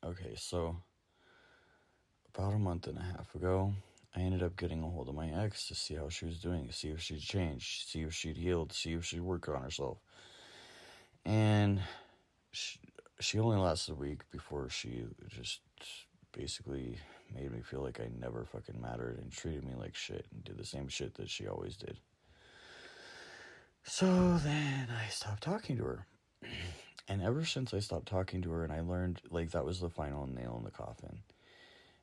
Okay, so about a month and a half ago, I ended up getting a hold of my ex to see how she was doing, see if she'd changed, see if she'd healed, see if she'd worked on herself. And she only lasted a week before she just basically made me feel like I never fucking mattered and treated me like shit and did the same shit that she always did. So then I stopped talking to her. And ever since I stopped talking to her and I learned, like, that was the final nail in the coffin.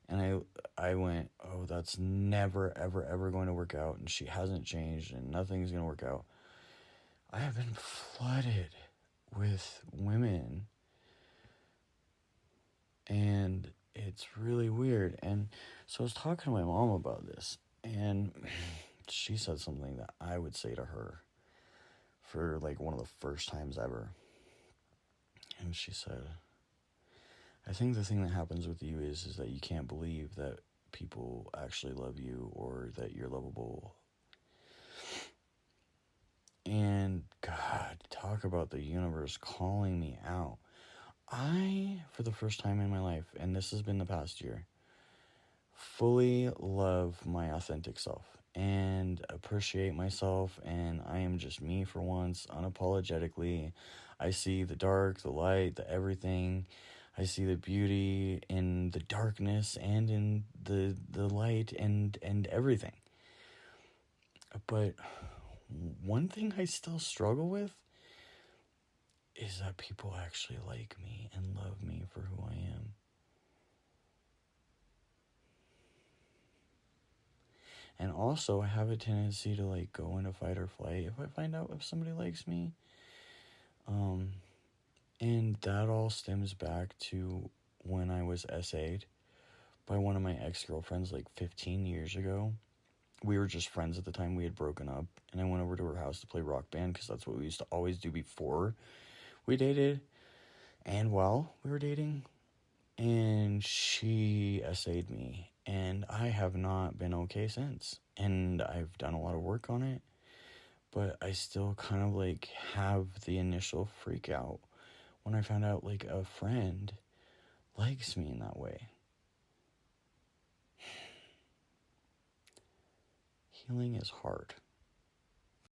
And I went, oh, that's never, ever, ever going to work out. And she hasn't changed and nothing's going to work out. I have been flooded with women. And it's really weird. And so I was talking to my mom about this. And she said something that I would say to her for, like, one of the first times ever. And she said, I think the thing that happens with you is that you can't believe that people actually love you or that you're lovable. And God, talk about the universe calling me out. I, for the first time in my life, and this has been the past year, fully love my authentic self and appreciate myself, and I am just me for once, unapologetically. I see the dark, the light, the everything. I see the beauty in the darkness and in the light and everything. But one thing I still struggle with is that people actually like me and love me for who I am. And also, I have a tendency to, like, go into fight or flight if I find out if somebody likes me. And that all stems back to when I was SA'd by one of my ex-girlfriends, like, 15 years ago. We were just friends at the time. We had broken up, and I went over to her house to play Rock Band because that's what we used to always do before we dated and while we were dating. And she SA'd me, and I have not been okay since. And I've done a lot of work on it, but I still kind of, like, have the initial freak out when I found out, like, a friend likes me in that way. Healing is hard.